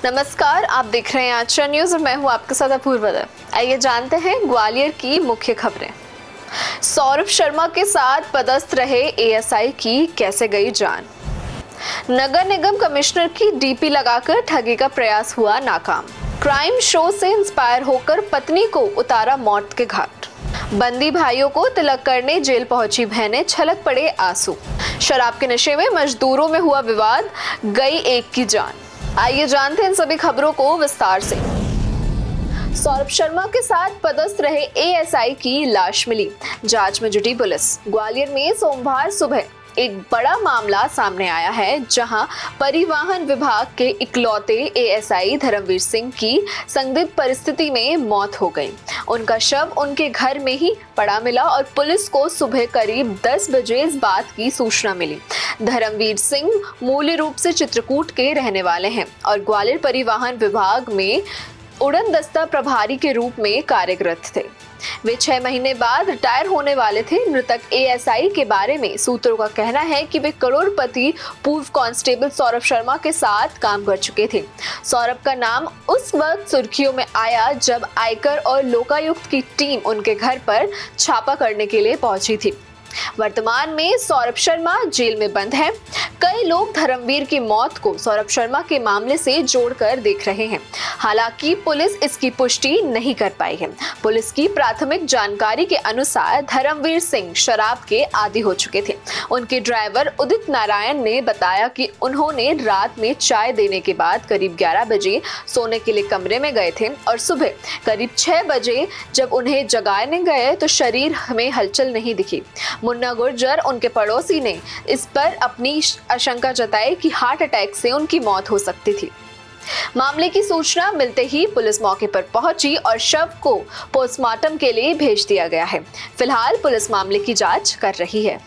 नमस्कार, आप देख रहे हैं आजचा न्यूज और मैं हूं आपके साथ अपूर्वा। आइए जानते हैं ग्वालियर की मुख्य खबरें। सौरभ शर्मा के साथ पदस्थ रहे एएसआई की कैसे गई जान। नगर निगम कमिश्नर की डीपी लगाकर ठगी का प्रयास हुआ नाकाम। क्राइम शो से इंस्पायर होकर पत्नी को उतारा मौत के घाट। बंदी भाइयों को तिलक करने जेल पहुंची बहनें, छलक पड़े आंसू। शराब के नशे में मजदूरों में हुआ विवाद, गई एक की जान। आइए जानते हैं इन सभी खबरों को विस्तार से। सौरभ शर्मा के साथ पदस्थ रहे एएसआई की लाश मिली, जांच में जुटी पुलिस। ग्वालियर में सोमवार सुबह एक बड़ा मामला सामने आया है, जहां परिवहन विभाग के इकलौते एएसआई धर्मवीर सिंह की संदिग्ध परिस्थिति में मौत हो गई। उनका शव उनके घर में ही पड़ा मिला और पुलिस को सुबह करीब 10 बजे इस बात की सूचना मिली। धर्मवीर सिंह मूल रूप से चित्रकूट के रहने वाले हैं और ग्वालियर परिवहन विभाग में उड़न दस्ता प्रभारी के रूप में कार्यरत थे। वे 6 महीने बाद रिटायर होने वाले थे। मृतक एएसआई के बारे में सूत्रों का कहना है कि वे करोड़पति पूर्व कांस्टेबल सौरभ शर्मा के साथ काम कर चुके थे। सौरभ का नाम उस वक्त सुर्खियों में आया जब आयकर और लोकायुक्त की टीम उनके घर पर छापा करने के लिए पहुंची थी। वर्तमान में सौरभ शर्मा जेल में बंद है। कई लोग धर्मवीर की मौत को सौरभ शर्मा के मामले से जोड़कर देख रहे हैं। हालांकि पुलिस इसकी पुष्टि नहीं कर पाई है। पुलिस की प्राथमिक जानकारी के अनुसार धर्मवीर सिंह शराब के आदी हो चुके थे। उनके ड्राइवर उदित नारायण ने बताया कि उन्होंने रात में चाय देने के बाद करीब 11 बजे सोने के लिए कमरे में गए थे और सुबह करीब 6 बजे जब उन्हें जगाने गए तो शरीर में हलचल नहीं दिखी। मुन्ना गुर्जर, उनके पड़ोसी, ने इस पर अपनी आशंका जताई कि हार्ट अटैक से उनकी मौत हो सकती थी। मामले की सूचना मिलते ही पुलिस मौके पर पहुंची और शव को पोस्टमार्टम के लिए भेज दिया गया है। फिलहाल पुलिस मामले की जांच कर रही है।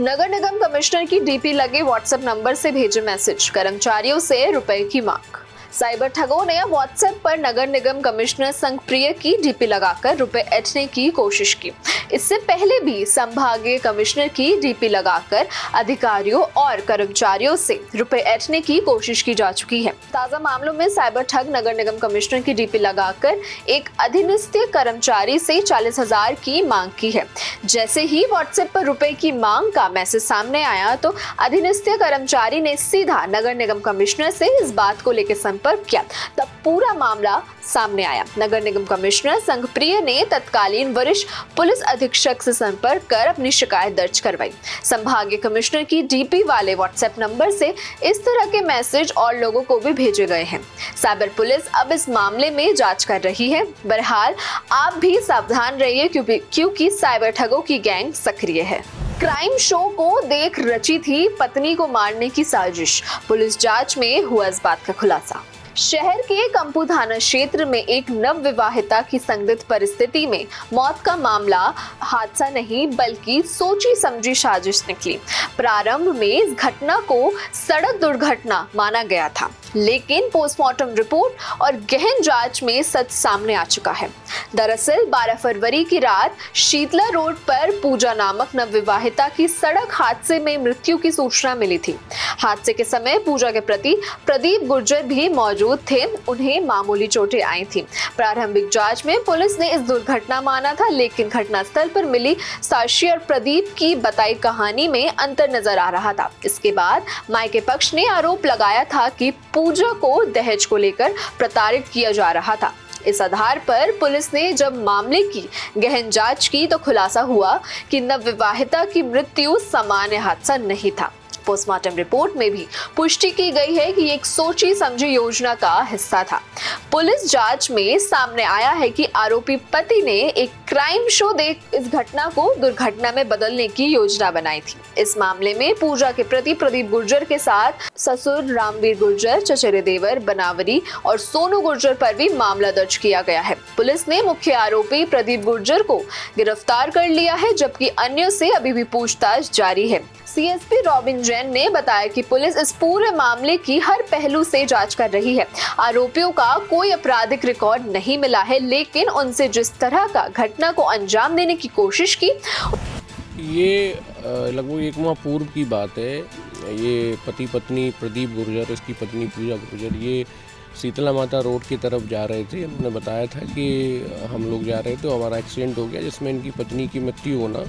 नगर निगम कमिश्नर की डीपी लगे व्हाट्सएप नंबर से भेजे मैसेज, कर्मचारियों से रुपए की मांग। साइबर ठगों ने व्हाट्सएप पर नगर निगम कमिश्नर संघप्रिय की डीपी लगाकर रुपए ऐंठने की कोशिश की। इससे पहले भी संभागीय कमिश्नर की डीपी लगाकर अधिकारियों और कर्मचारियों से रुपए ऐंठने की कोशिश की जा चुकी है। ताजा मामलों में साइबर ठग नगर निगम कमिश्नर की डीपी लगाकर एक अधीनस्थ कर्मचारी से 40,000 की मांग की है। जैसे ही व्हाट्सएप पर रुपए की मांग का मैसेज सामने आया तो अधीनस्थ कर्मचारी ने सीधा नगर निगम कमिश्नर से इस बात को लेकर संपर्क किया। तब पूरा मामला सामने आया। नगर निगम कमिश्नर संघप्रिय ने तत्कालीन वरिष्ठ पुलिस अधीक्षक से संपर्क कर अपनी शिकायत दर्ज करवाई। संभागीय कमिश्नर की डीपी वाले व्हाट्सएप नंबर से इस तरह के मैसेज और लोगों को भी भेजे गए हैं। साइबर पुलिस अब इस मामले में जांच कर रही है। बहरहाल आप भी सावधान रहिए क्योंकि साइबर ठगों की गैंग सक्रिय है। क्राइम शो को देख रची थी पत्नी को मारने की साजिश, पुलिस जांच में हुआ इस बात का खुलासा। शहर के कंपू थाना क्षेत्र में एक नवविवाहिता की संदिग्ध परिस्थिति में मौत का मामला हादसा नहीं बल्कि सोची समझी साजिश निकली। प्रारंभ में इस घटना को सड़क दुर्घटना माना गया था, लेकिन पोस्टमार्टम रिपोर्ट और गहन जांच में सच सामने आ चुका है। दरअसल 12 फरवरी की रात शीतला रोड पर पूजा नामक नवविवाहिता की सड़क हादसे में मृत्यु की सूचना मिली थी। हादसे के समय पूजा के प्रति प्रदीप गुर्जर भी मौजूद थे। उन्हें मामूली चोटें आई थी। प्रारंभिक जांच में पुलिस ने इस दुर्घटना माना था, लेकिन घटनास्थल पर मिली साक्षी और प्रदीप की बताई कहानी में अंतर नजर आ रहा था। इसके बाद मायके पक्ष ने आरोप लगाया था कि पूजा को दहेज को लेकर प्रताड़ित किया जा रहा था। इस आधार पर पुलिस ने जब मामले की गहन जांच की तो खुलासा हुआ कि नवविवाहिता की मृत्यु सामान्य हादसा नहीं था। पोस्टमार्टम रिपोर्ट में भी पुष्टि की गई है कि एक सोची समझी योजना का हिस्सा था। पुलिस जांच में सामने आया है कि आरोपी पति ने एक क्राइम शो देख इस घटना को दुर्घटना में बदलने की योजना बनाई थी। इस मामले में पूजा के प्रति प्रदीप गुर्जर के साथ ससुर रामवीर गुर्जर, चचेरे देवर बनावरी और सोनू गुर्जर पर भी मामला दर्ज किया गया है। पुलिस ने मुख्य आरोपी प्रदीप गुर्जर को गिरफ्तार कर लिया है, जबकि अन्यों से अभी भी पूछताछ जारी है। सीएसपी रॉबिन जैन ने बताया कि पुलिस इस पूरे मामले की हर पहलू से जांच कर रही है। आरोपियों का कोई आपराधिक रिकॉर्ड नहीं मिला है, लेकिन उनसे जिस तरह का घटना को अंजाम देने की कोशिश की ये लगभग 1 माह पूर्व की बात है। ये पति पत्नी प्रदीप गुर्जर, इसकी पत्नी पूजा गुर्जर, ये शीतला माता रोड की तरफ जा रहे थे। उन्होंने बताया था कि हम लोग जा रहे थे, हमारा एक्सीडेंट हो गया, जिसमें इनकी पत्नी की मृत्यु होना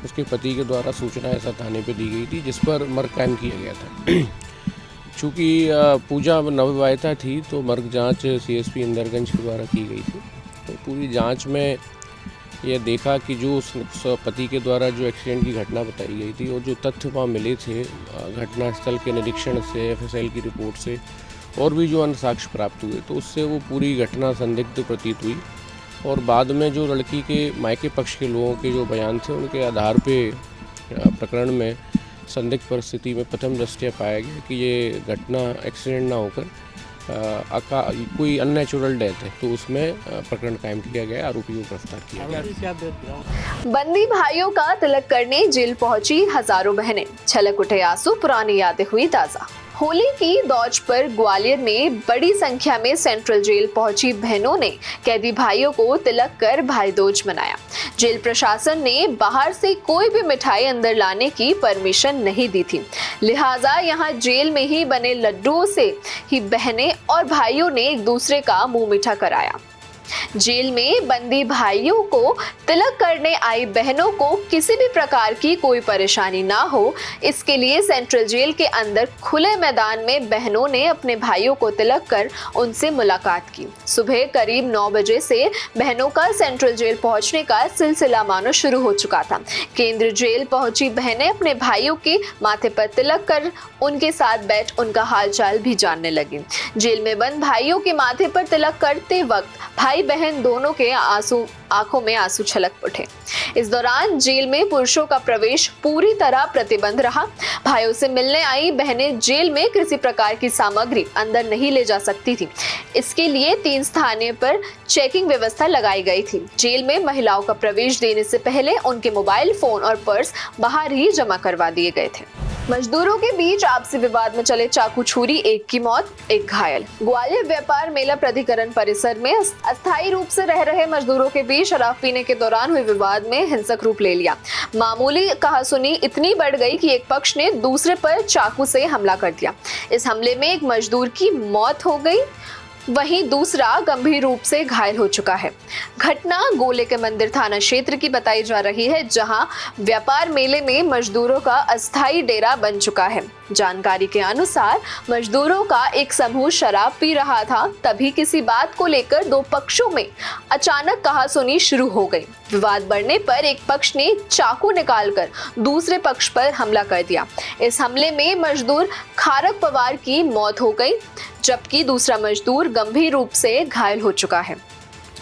उसके पति के द्वारा सूचना ऐसा थाने पे दी गई थी, जिस पर मर्ग कायम किया गया था। चूँकि पूजा नवविवाहिता थी तो मर्ग जांच CSP इंदरगंज के द्वारा की गई थी। तो पूरी जांच में यह देखा कि जो उस पति के द्वारा जो एक्सीडेंट की घटना बताई गई थी और जो तथ्य वहाँ मिले थे घटनास्थल के निरीक्षण से, FSL की रिपोर्ट से और भी जो अन्य साक्ष्य प्राप्त हुए, तो उससे वो पूरी घटना संदिग्ध प्रतीत हुई। और बाद में जो लड़की के मायके पक्ष के लोगों के जो बयान थे, उनके आधार पे प्रकरण में संदिग्ध परिस्थिति में प्रथम दृष्टया पाया गया कि ये घटना एक्सीडेंट ना होकर कोई अननेचुरल डेथ है, तो उसमें प्रकरण कायम किया गया, आरोपी को गिरफ्तार किया गया। बंदी भाइयों का तिलक करने जेल पहुंची हजारों बहनें, छलक उठे आंसू, पुरानी यादें हुई ताजा। होली की दौज पर ग्वालियर में बड़ी संख्या में सेंट्रल जेल पहुंची बहनों ने कैदी भाइयों को तिलक कर भाई दूज मनाया। जेल प्रशासन ने बाहर से कोई भी मिठाई अंदर लाने की परमिशन नहीं दी थी, लिहाजा यहां जेल में ही बने लड्डुओं से ही बहनें और भाइयों ने एक दूसरे का मुंह मीठा कराया। जेल में बंदी भाइयों को तिलक करने आई बहनों को किसी भी प्रकार की कोई परेशानी ना हो, इसके लिए सेंट्रल जेल के अंदर खुले मैदान में बहनों ने अपने भाइयों को तिलक कर उनसे मुलाकात की। सुबह करीब 9 बजे से बहनों का सेंट्रल जेल पहुंचने का सिलसिला मानो शुरू हो चुका था। केंद्रीय जेल पहुंची बहनें अपने भाइयों के माथे पर तिलक कर उनके साथ बैठ उनका हालचाल भी जानने लगी। जेल में बंद भाइयों के माथे पर तिलक करते वक्त भाई बहन दोनों के आंखों में आंसू छलक उठे। इस दौरान जेल में पुरुषों का प्रवेश पूरी तरह प्रतिबंध रहा। भाइयों से मिलने आई बहनें जेल में किसी प्रकार की सामग्री अंदर नहीं ले जा सकती थी। इसके लिए 3 स्थानों पर चेकिंग व्यवस्था लगाई गई थी। जेल में महिलाओं का प्रवेश देने से पहले उनके मोबाइल फोन और पर्स बाहर ही जमा करवा दिए गए थे। मजदूरों के बीच आपसी विवाद में चले चाकू छुरी, एक की मौत, एक घायल। ग्वालियर व्यापार मेला प्राधिकरण परिसर में अस्थायी रूप से रह रहे मजदूरों के बीच शराब पीने के दौरान हुए विवाद में हिंसक रूप ले लिया। मामूली कहासुनी इतनी बढ़ गई कि एक पक्ष ने दूसरे पर चाकू से हमला कर दिया। इस हमले में एक मजदूर की मौत हो गई, वहीं दूसरा गंभीर रूप से घायल हो चुका है। घटना गोले के मंदिर थाना क्षेत्र की बताई जा रही है, जहां व्यापार मेले में मजदूरों का अस्थायी डेरा बन चुका है। जानकारी के अनुसार मजदूरों का एक समूह शराब पी रहा था, तभी किसी बात को लेकर 2 पक्षों में अचानक कहासुनी शुरू हो गई। विवाद बढ़ने पर एक पक्ष ने चाकू निकालकर दूसरे पक्ष पर हमला कर दिया। इस हमले में मजदूर खारक पवार की मौत हो गई, जबकि दूसरा मजदूर गंभीर रूप से घायल हो चुका है।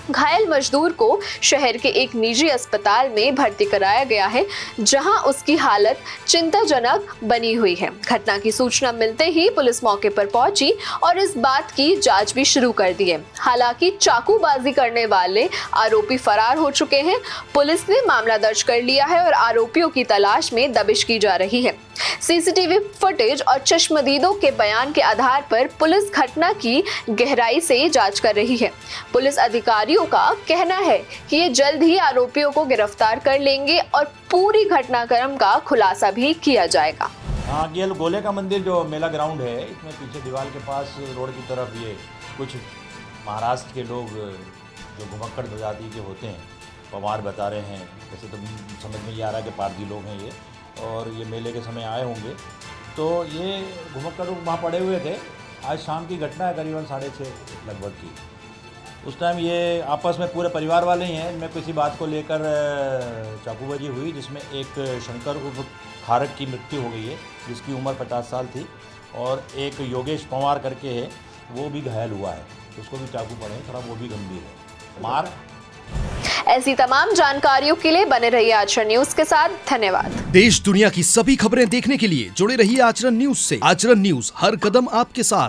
घायल मजदूर को शहर के एक निजी अस्पताल में भर्ती कराया गया है, जहां उसकी हालत चिंताजनक बनी हुई है। घटना की सूचना मिलते ही पुलिस मौके पर पहुंची और इस बात की जांच भी शुरू कर दी है। हालांकि चाकूबाजी करने वाले आरोपी फरार हो चुके हैं। पुलिस ने मामला दर्ज कर लिया है और आरोपियों की तलाश में दबिश की जा रही है। सीसीटीवी फुटेज और चश्मदीदों के बयान के आधार पर पुलिस घटना की गहराई से जांच कर रही है। पुलिस अधिकारियों का कहना है कि ये जल्द ही आरोपियों को गिरफ्तार कर लेंगे और पूरी घटनाक्रम का खुलासा भी किया जाएगा। हाँ, ये गोले का मंदिर जो मेला ग्राउंड है, इसमें पीछे दीवार के पास रोड की तरफ ये कुछ महाराष्ट्र के लोग जो घुमक्कड़ प्रजाति के होते हैं, पवार बता रहे हैं, वैसे तो समझ में ये आ रहा है कि पारधी लोग हैं ये, और ये मेले के समय आए होंगे। तो ये घुमक्कड़ वहाँ पड़े हुए थे। आज शाम की घटना है, करीबन 6:30 लगभग की। उस टाइम ये आपस में पूरे परिवार वाले ही हैं, इनमें किसी बात को लेकर चाकूबाजी हुई, जिसमें एक शंकर उर्फ खारक की मृत्यु हो गई है, जिसकी उम्र 50 साल थी, और एक योगेश पवार करके है, वो भी घायल हुआ है। उसको भी चाकू पड़े, थोड़ा वो भी गंभीर है। मार ऐसी तमाम जानकारियों के लिए बने रहिए आचरण न्यूज के साथ। धन्यवाद। देश दुनिया की सभी खबरें देखने के लिए जुड़े रहिए आचरण न्यूज से। आचरण न्यूज, हर कदम आपके साथ।